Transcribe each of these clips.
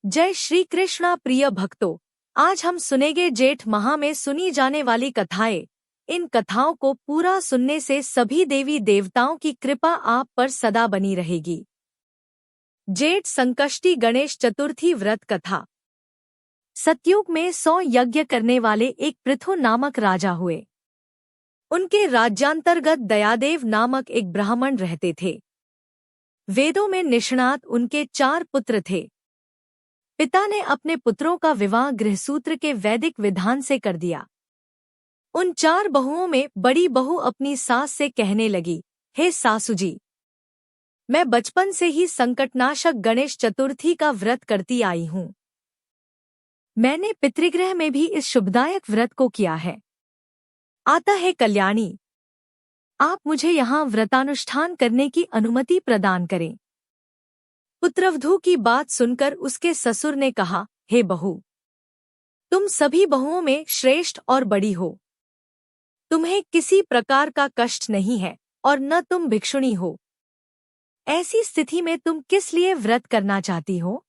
जय श्री कृष्णा प्रिय भक्तों। आज हम सुनेंगे जेठ माह में सुनी जाने वाली कथाएं। इन कथाओं को पूरा सुनने से सभी देवी देवताओं की कृपा आप पर सदा बनी रहेगी। जेठ संकष्टी गणेश चतुर्थी व्रत कथा। सतयुग में 100 यज्ञ करने वाले एक पृथु नामक राजा हुए। उनके राज्यांतर्गत दयादेव नामक एक ब्राह्मण रहते थे। वेदों में निष्णात उनके 4 पुत्र थे। पिता ने अपने पुत्रों का विवाह गृहसूत्र के वैदिक विधान से कर दिया। उन 4 बहुओं में बड़ी बहू अपनी सास से कहने लगी, हे सासू जी, मैं बचपन से ही संकटनाशक गणेश चतुर्थी का व्रत करती आई हूँ। मैंने पितृगृह में भी इस शुभदायक व्रत को किया है। आता है कल्याणी, आप मुझे यहाँ व्रतानुष्ठान करने की अनुमति प्रदान करें। पुत्रवधू की बात सुनकर उसके ससुर ने कहा, हे बहू, तुम सभी बहुओं में श्रेष्ठ और बड़ी हो। तुम्हें किसी प्रकार का कष्ट नहीं है और न तुम भिक्षुणी हो। ऐसी स्थिति में तुम किस लिए व्रत करना चाहती हो?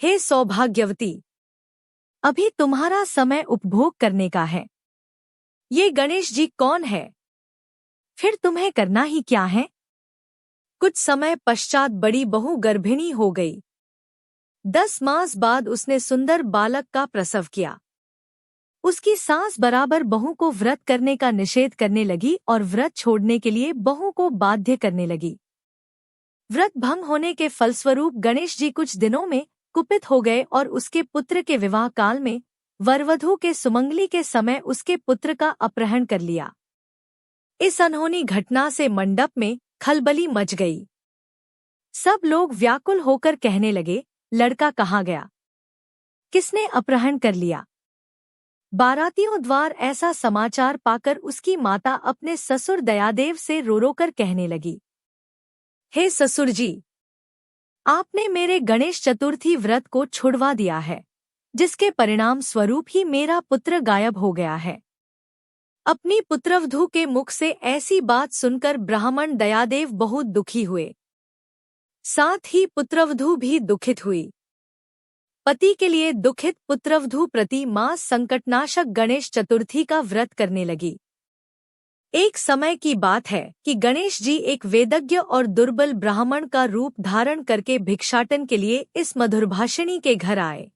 हे सौभाग्यवती, अभी तुम्हारा समय उपभोग करने का है। ये गणेश जी कौन है? फिर तुम्हें करना ही क्या है? कुछ समय पश्चात बड़ी बहू गर्भिणी हो गई। 10 मास बाद उसने सुंदर बालक का प्रसव किया। उसकी सास बराबर बहू को व्रत करने का निषेध करने लगी और व्रत छोड़ने के लिए बहू को बाध्य करने लगी। व्रत भंग होने के फलस्वरूप गणेश जी कुछ दिनों में कुपित हो गए और उसके पुत्र के विवाह काल में वरवधू के सुमंगली के समय उसके पुत्र का अपहरण कर लिया। इस अनहोनी घटना से मंडप में खलबली मच गई। सब लोग व्याकुल होकर कहने लगे, लड़का कहाँ गया? किसने अपहरण कर लिया? बारातियों द्वार ऐसा समाचार पाकर उसकी माता अपने ससुर दयादेव से रो रो कर कहने लगी, हे ससुर जी, आपने मेरे गणेश चतुर्थी व्रत को छुड़वा दिया है, जिसके परिणाम स्वरूप ही मेरा पुत्र गायब हो गया है। अपनी पुत्रवधू के मुख से ऐसी बात सुनकर ब्राह्मण दयादेव बहुत दुखी हुए। साथ ही पुत्रवधू भी दुखित हुई। पति के लिए दुखित पुत्रवधू प्रति मास संकटनाशक गणेश चतुर्थी का व्रत करने लगी। एक समय की बात है कि गणेश जी एक वेदज्ञ और दुर्बल ब्राह्मण का रूप धारण करके भिक्षाटन के लिए इस मधुरभाषिणी के घर आए।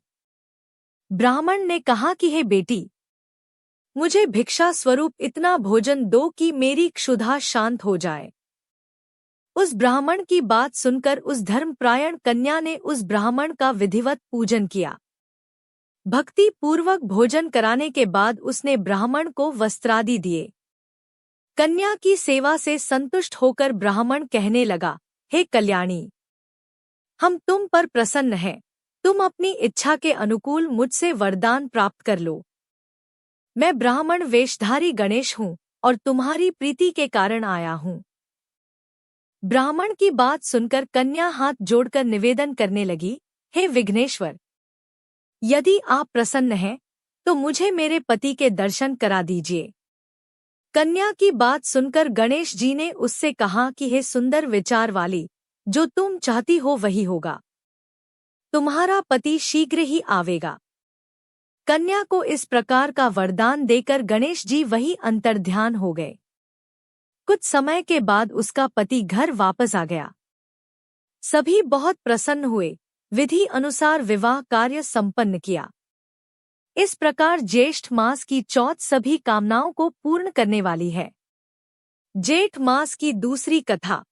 ब्राह्मण ने कहा कि हे बेटी, मुझे भिक्षा स्वरूप इतना भोजन दो कि मेरी क्षुधा शांत हो जाए। उस ब्राह्मण की बात सुनकर उस धर्मपरायण कन्या ने उस ब्राह्मण का विधिवत पूजन किया। भक्ति पूर्वक भोजन कराने के बाद उसने ब्राह्मण को वस्त्रादि दिए। कन्या की सेवा से संतुष्ट होकर ब्राह्मण कहने लगा, हे कल्याणी, हम तुम पर प्रसन्न हैं। तुम अपनी इच्छा के अनुकूल मुझसे वरदान प्राप्त कर लो। मैं ब्राह्मण वेशधारी गणेश हूँ और तुम्हारी प्रीति के कारण आया हूँ। ब्राह्मण की बात सुनकर कन्या हाथ जोड़कर निवेदन करने लगी, हे विघ्नेश्वर, यदि आप प्रसन्न हैं तो मुझे मेरे पति के दर्शन करा दीजिए। कन्या की बात सुनकर गणेश जी ने उससे कहा कि हे सुंदर विचार वाली, जो तुम चाहती हो वही होगा। तुम्हारा पति शीघ्र ही आवेगा। कन्या को इस प्रकार का वरदान देकर गणेश जी वही अंतर्ध्यान हो गए। कुछ समय के बाद उसका पति घर वापस आ गया। सभी बहुत प्रसन्न हुए। विधि अनुसार विवाह कार्य संपन्न किया। इस प्रकार ज्येष्ठ मास की चौथ सभी कामनाओं को पूर्ण करने वाली है। जेठ मास की दूसरी कथा।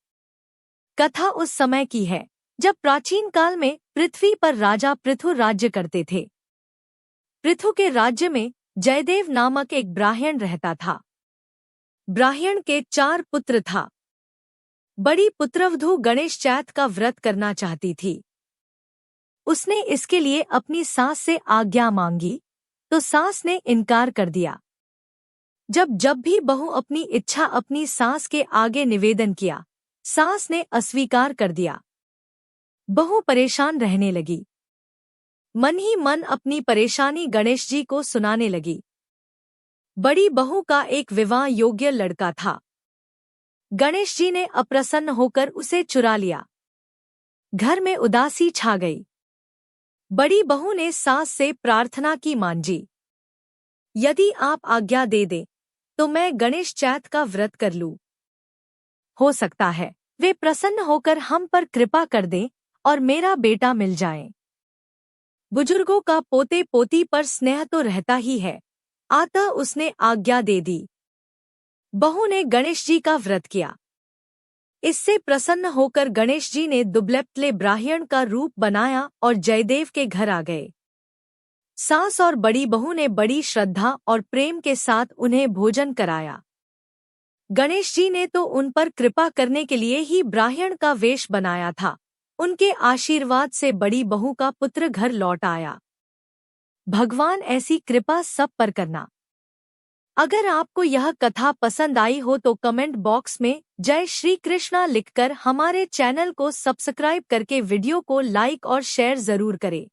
कथा उस समय की है जब प्राचीन काल में पृथ्वी पर राजा पृथु राज्य करते थे। पृथु के राज्य में जयदेव नामक एक ब्राह्मण रहता था। ब्राह्मण के 4 पुत्र था। बड़ी पुत्रवधू गणेश चैत का व्रत करना चाहती थी। उसने इसके लिए अपनी सास से आज्ञा मांगी तो सास ने इनकार कर दिया। जब भी बहू अपनी इच्छा अपनी सास के आगे निवेदन किया, सास ने अस्वीकार कर दिया। बहू परेशान रहने लगी। मन ही मन अपनी परेशानी गणेश जी को सुनाने लगी। बड़ी बहू का एक विवाह योग्य लड़का था। गणेश जी ने अप्रसन्न होकर उसे चुरा लिया। घर में उदासी छा गई। बड़ी बहू ने सास से प्रार्थना की, मांझी, यदि आप आज्ञा दे दें तो मैं गणेश चैत का व्रत कर लूं। हो सकता है वे प्रसन्न होकर हम पर कृपा कर दें और मेरा बेटा मिल जाए। बुजुर्गों का पोते पोती पर स्नेह तो रहता ही है, अतः उसने आज्ञा दे दी। बहू ने गणेश जी का व्रत किया। इससे प्रसन्न होकर गणेश जी ने दुबले ब्राह्मण का रूप बनाया और जयदेव के घर आ गए। सास और बड़ी बहू ने बड़ी श्रद्धा और प्रेम के साथ उन्हें भोजन कराया। गणेश जी ने तो उन पर कृपा करने के लिए ही ब्राह्मण का वेश बनाया था। उनके आशीर्वाद से बड़ी बहू का पुत्र घर लौट आया। भगवान ऐसी कृपा सब पर करना। अगर आपको यह कथा पसंद आई हो तो कमेंट बॉक्स में जय श्री कृष्णा लिखकर हमारे चैनल को सब्सक्राइब करके वीडियो को लाइक और शेयर जरूर करें।